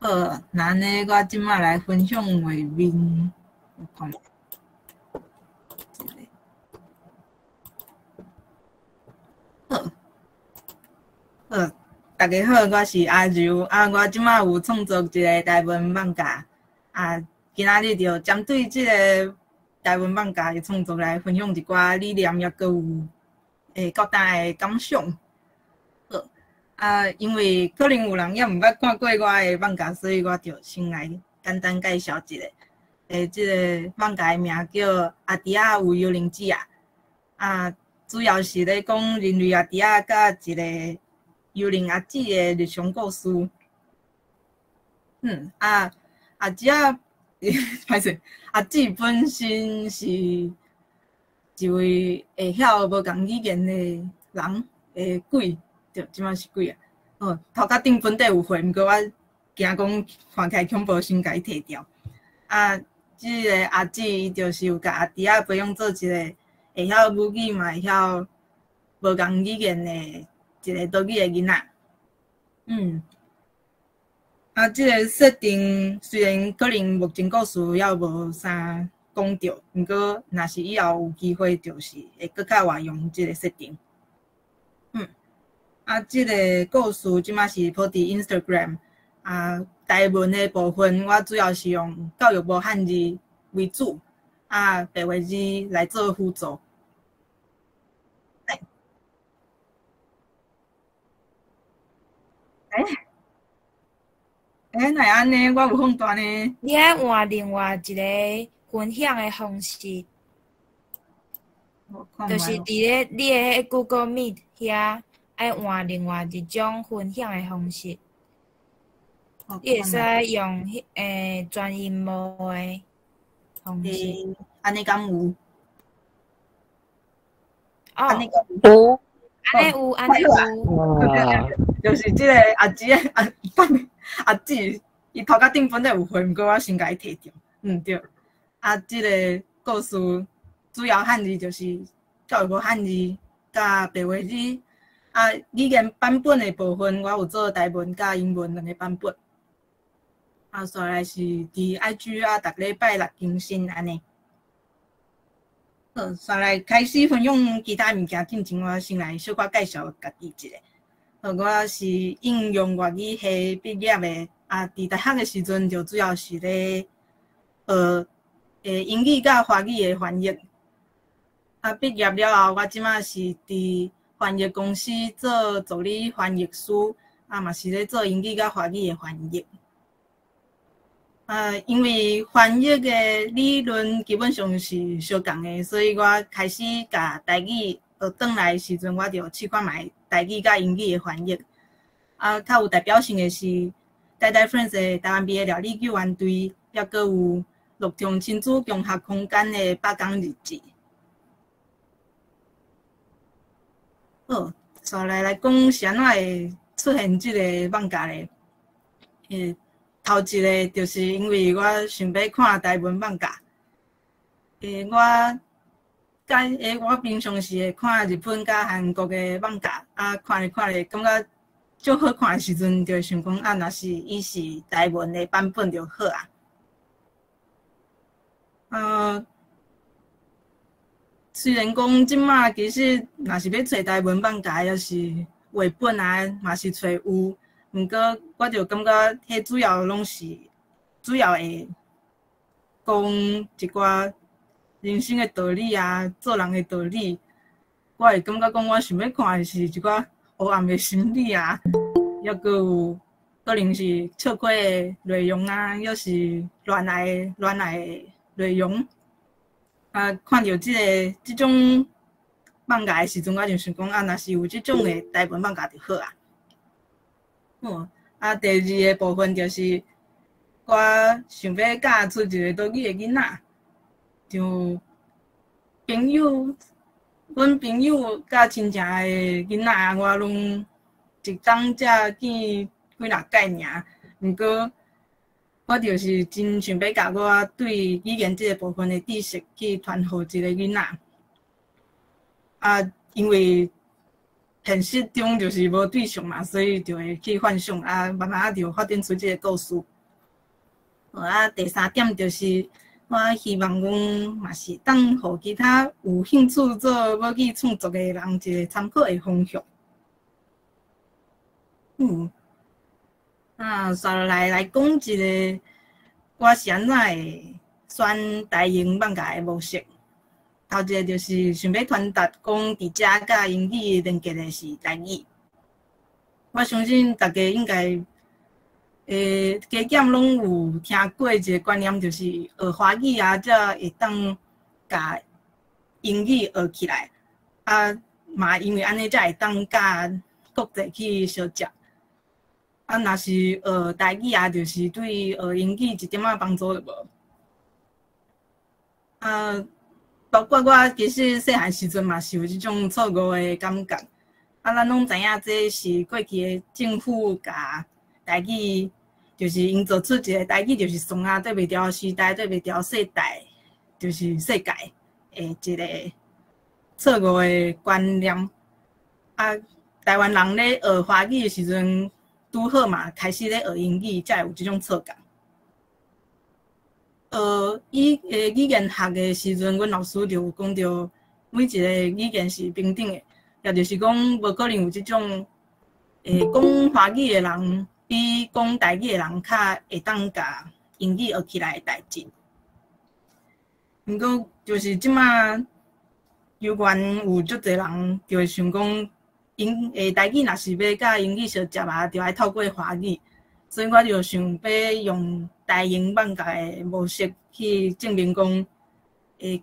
好，那呢，我即马来分享画面，我看。好，好，大家好，我是阿柔我即马有创作一个台文漫画今仔日就针对即个台文漫画的创作来分享一寡理念，也佮有简单的感想。好因为可能有人也毋捌看过我的漫画，所以我就先来简单介绍一下。即个漫画的名叫《阿弟仔有幽灵子》主要是咧讲人类阿弟仔甲一个幽灵阿姊的日常故事。阿姊仔，歹势，阿姊本身是一位会晓无共语言的人鬼，对，即摆是鬼头壳顶本底有血，毋过我惊讲看起来恐怖，先甲伊摕掉。即个阿姊伊就是有甲阿弟仔培养做一个会晓母语嘛，会晓无共语言的一个岛语的囡仔。即个设定虽然可能目前故事还无啥讲到，毋过若是以后有机会，就是会搁较活用即个设定。即个故事即马是铺伫 Instagram 台文的部分，我主要是用教育部汉字为主，白话字来做辅助。哪会安尼？我有放大呢。你爱换另外一个分享的方式，就是伫咧你的 Google Meet 遐，爱换另外一种分享的方式。你会使用全荧幕的方式。安尼敢有？安尼有。安尼有，安尼有。就是即个阿姊阿姊，伊头壳顶本来有血，毋过我先甲伊摕掉。对。即个故事主要汉字就是教育部汉字甲白话字。语言版本的部分，我有做台文甲英文两个版本。再来是伫 IG 逐礼拜六更新安尼。好，再来开始分享其他物件进前，我先来小可介绍家己一下。我是应用外语系毕业的，伫大学的时阵就主要是咧英语甲华语的翻译。毕业了后，我即马是伫翻译公司做助理翻译师，嘛是咧做英语甲华语的翻译。因为翻译的理论基本上是相共的，所以我开始甲台语学转来的时阵，我就试看卖台语甲英语的翻译。较有代表性的是台 Friends 的台湾毕业料理救援队，也阁有乐中亲子共学空间的百工日志。好，再来讲是安怎会出现即个放假咧？头一个就是因为我想要看台文漫画。我平常是会看日本甲韩国的漫画，看咧看咧，感觉足好看的时阵，就会想讲若是伊是台文的版本就好虽然讲即马其实若是要找台文漫画，也是画本嘛是找有。毋过，我就感觉迄主要拢是会讲一寡人生的道理做人的道理。我会感觉讲，我想要看的是一寡黑暗的心理也阁有可能是笑亏的内容又是恋爱的内容。看到即种漫画的时阵，我就想讲若是有即种的台文漫画就好第二个部分就是我想要教出一个岛语的囡仔，就阮朋友甲亲戚的囡仔，我拢一冬才见几若届尔。毋过我就是真想要甲我对语言即个部分的知识去传互一个囡仔。因为现实中就是无对象嘛，所以就会去幻想慢慢就发展出这个故事。第三点就是我希望讲嘛是当互其他有兴趣做母语创作的人一个参考的方向。接落来讲一个我是安怎会选台英放假的模式。头一个就是想要传达讲，伫遮甲英语连结的是台语。我相信大家应该加减拢有听过一个观念，就是学华语啊，才会当甲英语学起来。嘛因为安尼才会当甲国际去相接。若是学台语啊，就是对学英语一点仔帮助都无。包括我其实细汉时阵嘛是有即种错误的感觉。咱拢知影这是过去的政府甲台语，就是营造出一个台语就是双啊对袂牢时代，对袂牢世代，就是世界的一个错误的观念。台湾人咧学华语的时阵，拄好嘛开始咧学英语，才会有即种错觉。语言学的时阵，阮老师就有讲到，每一个语言是平等的，也就是讲，无可能有即种讲华语的人比讲台语的人较会当甲英语学起来的代志。毋过，就是即马有缘有足侪人就会想讲，台语若是要甲英语相接啊，就要透过华语，所以我就想要用台英放假的模式去证明讲，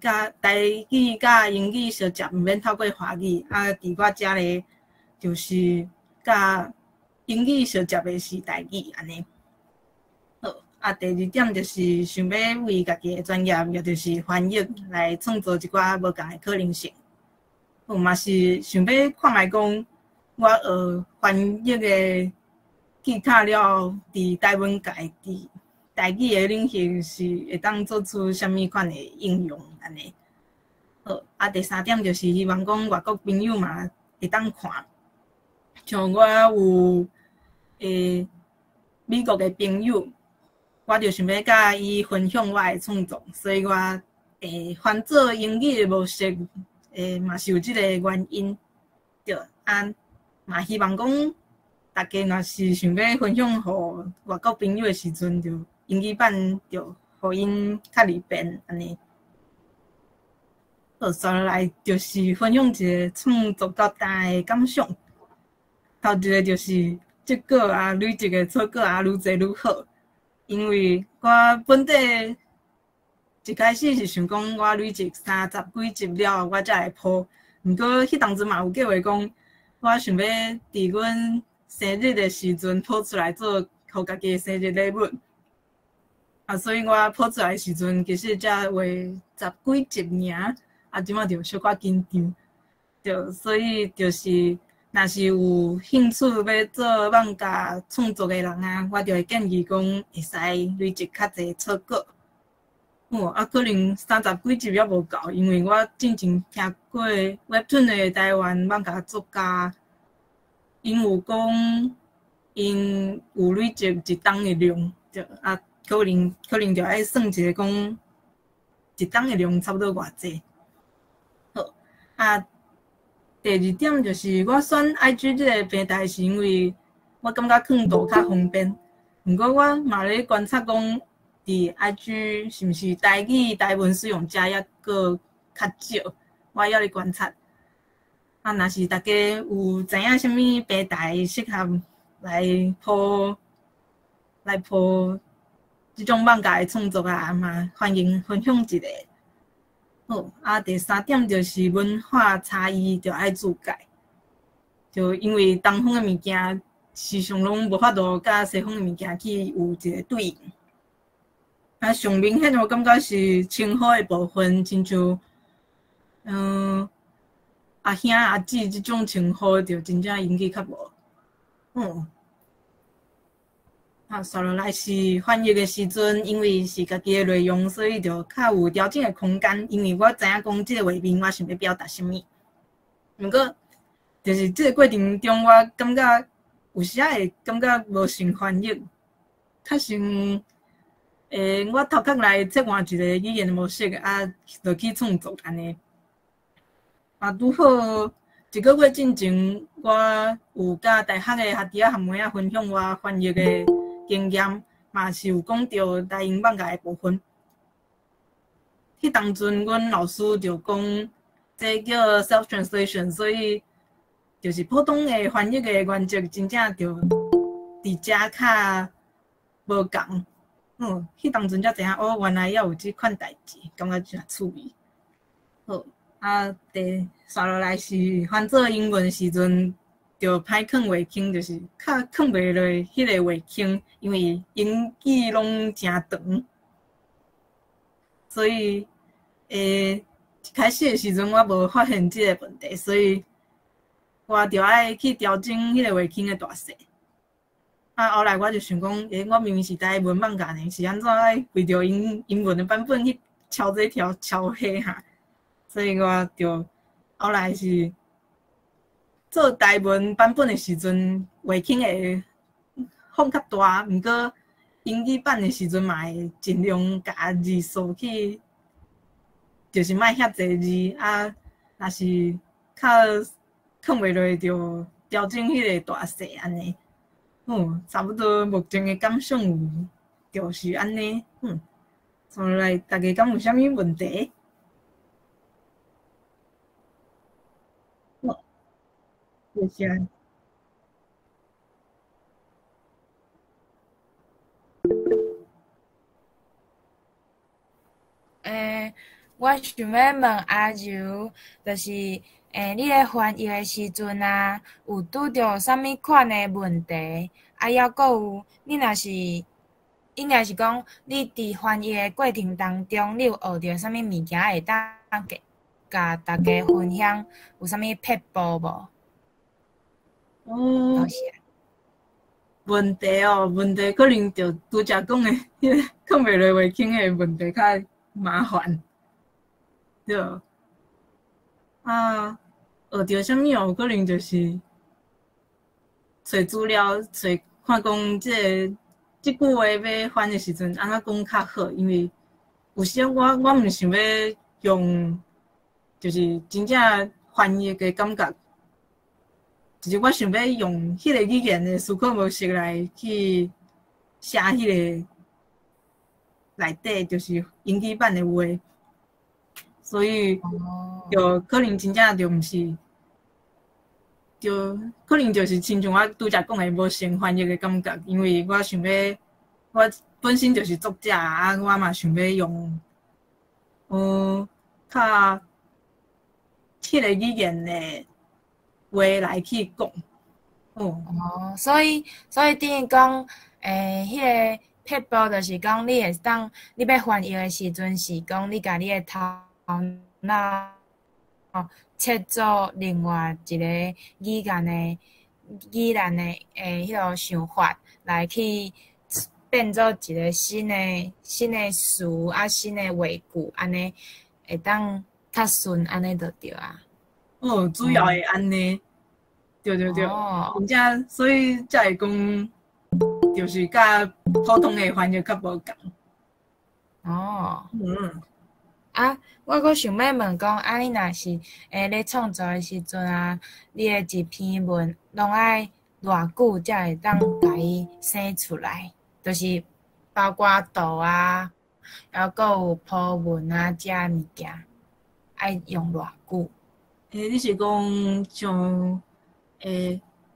甲台语甲英语相接，毋免透过华语。伫我遮咧，就是甲英语相接的是台语安尼。好，第二点就是想要为家己的专业，也就是翻译来创造一寡无共的可能性。嘛是想要看卖讲，我学翻译的技巧了，伫台湾界伫台语的领域是会当做出啥物款的应用安尼。好，第三点就是希望讲外国朋友嘛会当看，像我有美国的朋友，我就想要甲伊分享我的创作，所以我翻做英语的模式，嘛是有即个原因。对，嘛希望讲大家若是想要分享互外国朋友的时阵，就英语版就互因较利便安尼。好，接落来就是分享一个创作到单的感想。头一个就是结果累积的草稿愈侪愈好，因为我本底一开始是想讲我累积30几集了，我才会铺。毋过迄当阵嘛有计划讲，我想要伫阮生日的时阵铺出来做互家己的生日礼物。所以我铺出来的时阵，其实才画10几集尔，即马就小可紧张。对，所以就是若是有兴趣要做放假创作的人啊，我就会建议讲会使累积较侪草稿。可能30几集也无够，因为我之前听过 Webtoon 的台湾放假作家，因有讲因有累积一档的量，就可能就爱算一个讲一档的量差不多偌济。好，第二点就是我选 IG 这个平台，是因为我感觉囥图较方便。毋过我嘛咧观察讲，伫 IG 是毋是台语、台文使用者抑阁较少，我还咧观察。若是大家有知影啥物平台适合来铺即种放假的创作嘛欢迎分享一下。好，第三点就是文化差异就爱自介，就因为东方的物件时常拢无法度甲西方的物件去有一个对应。上明显我感觉是称呼的部分，亲像阿兄阿姊即种称呼，就真正引起较无。接落来是翻译的时阵，因为是家己的内容，所以就较有调整的空间。因为我知影讲即个画面我想要表达啥物。毋过，就是即个过程中，我感觉有时会感觉无想翻译，较想我头壳来切换一个语言模式，就去创作安尼。拄好1个月之前，我有甲大学的学弟仔学妹仔分享我翻译的经验，嘛是有讲到台英网架的部分。迄当阵，阮老师就讲，这叫 self translation， 所以就是普通的翻译的原则，真正就伫遮较无共。迄当阵才知影，原来也有即款代志，感觉真趣味。好，刷落来是翻做英文时阵，就歹囥话腔，就是较囥袂落迄个话腔，因为英语拢真长，所以一开始的时阵我无发现即个问题，所以我就爱去调整迄个话腔的大小。后来我就想讲，我明明是台文漫画呢，是安怎爱为着英文的版本去敲这条敲迄下？所以我就后来是做台文版本的时阵，话腔会放较大，毋过英语版的时阵嘛会尽量甲字数去，就是莫遐济字若是较囥袂落，就调整迄个大小安尼。差不多目前的感想就是安尼。所以大家敢有啥物问题？谢谢。我想要问阿柔，就是你咧翻译的时阵啊，有拄着啥物款的问题？抑阁有，你若是应该是讲，你伫翻译的过程当中，你有学着啥物物件会当甲大家分享？有啥物撇步无？多谢。问题可能就拄则讲的迄个囥袂落话腔的问题较麻烦，对。学着啥物哦？可能就是找资料，看讲即句话要翻的时阵，安怎讲较好？因为有时我毋想要用，就是真正翻译的感觉。就是我想要用迄个语言的思考模式来去写迄个内底，就是英语版的话，所以就可能真正就毋是，就可能就是亲像我拄则讲的无先翻译的感觉，因为我想要，我本身就是作者我嘛想要用，较迄个语言的话来去讲。所以等于讲，迄个撇步就是讲，你会当你要翻译的时阵，是讲你甲你的头脑切做另外一个语言的迄个想法，来去变做一个新的词新的话句，安尼会当较顺，安尼就对啊。主要会安尼。对，真正，所以才会讲，就是甲普通的翻译较无共。我阁想要问讲，你若是咧创作的时阵啊，你的一篇文拢爱偌久才会当甲伊生出来？就是包括图啊，还阁有铺文啊，遮物件，爱用偌久？你是讲像？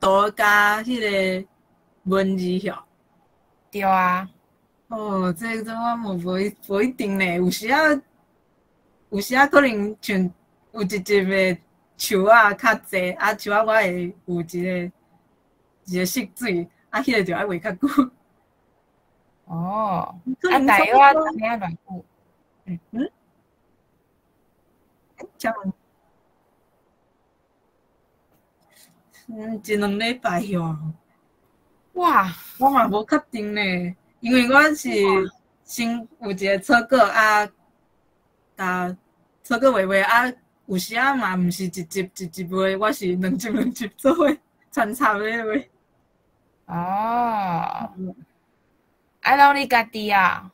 图加迄个文字吼？对啊。这我无一定呢。有时可能像有一集的树仔较济，树仔我会有一个色水，迄个就爱画较久。大约安尼啊偌久？一两礼拜哟。哇！我嘛无确定呢，因为我是先有一个草稿甲草稿画，有时嘛毋是一集画，我是两集做伙穿插咧画。拢你家己啊？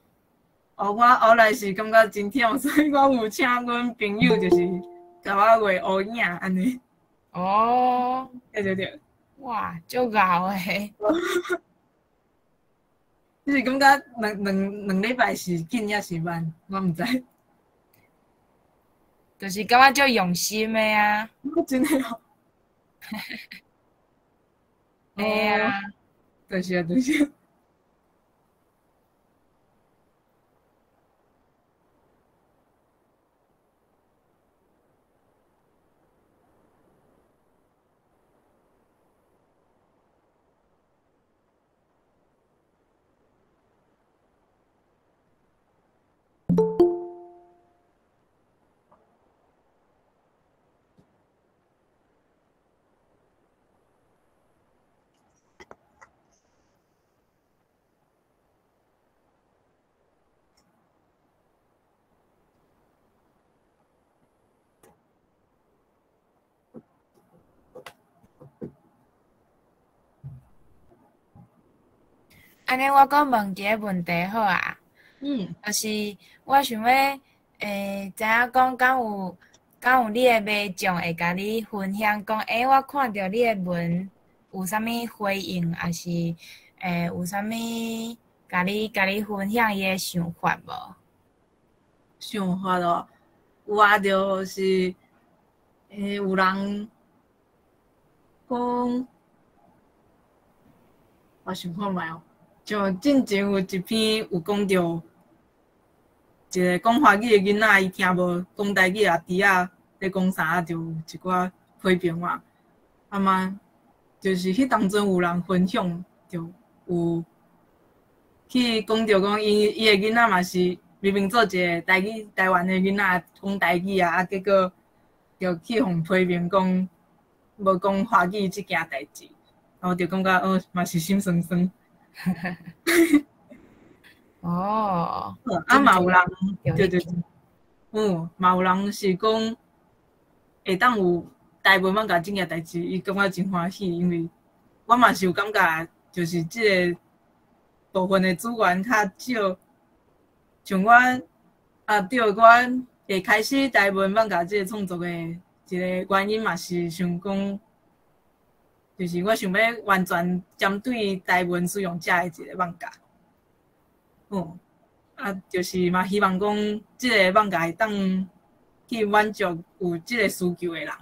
我后来是感觉真忝，所以我有请阮朋友就是甲我画乌影安尼。哦，对对对。哇，足熬诶！就是感觉两礼拜是紧还是慢，我毋知。就是感觉足用心诶啊！真诶哦。嘿啊，就是啊，就是啊。安尼我阁问一个问题好啊，就是我想要知影讲敢有你诶迷众会甲你分享讲，我看着你诶文有啥物回应，还是有啥物甲你分享伊诶想法无？想法咯，有啊，就是有人讲，我想看觅哦，像之前有一篇有讲着一个讲华语的囡仔，伊听无讲台语啊，弟仔咧讲啥，就有一寡批评嘛。啊嘛，就是迄当阵有人分享，就有去讲着讲伊的囡仔嘛是明明做一个台湾的囡仔讲台语啊，结果就去互批评讲无讲华语即件代志，然后就感觉嘛是心酸酸。哦，啊嘛有人，对对对，嘛有人是讲会当有台文漫画即件代志，伊感觉真欢喜，因为我嘛是有感觉，就是即个部分的资源较少，像我对我会开始台文漫画即个创作的一个原因嘛是想讲，就是我想要完全针对台文使用者的一个漫画。就是嘛，希望讲即个漫画会当去满足有即个需求的人。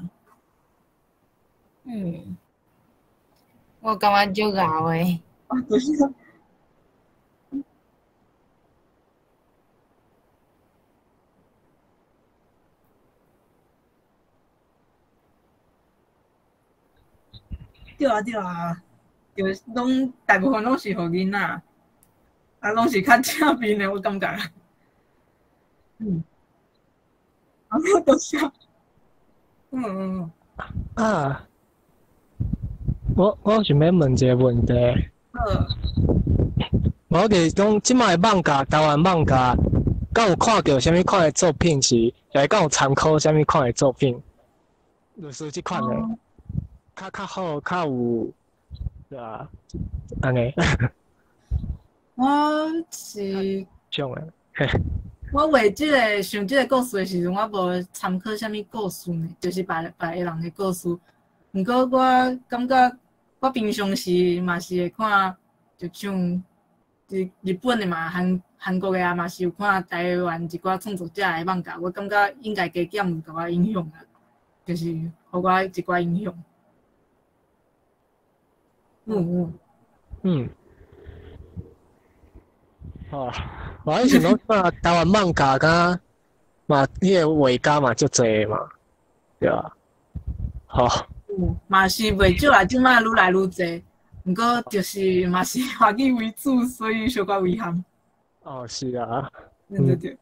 我感觉足熬诶。就是。对啊对啊，就大部分拢是互囡仔，拢是较正面的，我感觉。多谢。啊，我想要问一个问题。我就是讲，即摆漫画，台湾漫画，敢有看到啥物款的作品是，会敢有参考啥物款的作品？类似即款的，较好，较有，对啊，安尼。我是种的，我画即个想即个故事的时阵，我无参考啥物故事呢，就是别个人的故事。毋过我感觉我平常时嘛是会看，就像日本的嘛、韩国的啊，嘛是有看台湾一寡创作者的漫画，我感觉应该加减有甲我影响啊，就是互我一寡影响。我以前拢看台湾漫画，甲嘛，迄个画家嘛足济嘛，对啊，好。嘛是袂少啊，即摆愈来愈济，毋过就是嘛是华语为主，所以小可遗憾。是啊。对对对。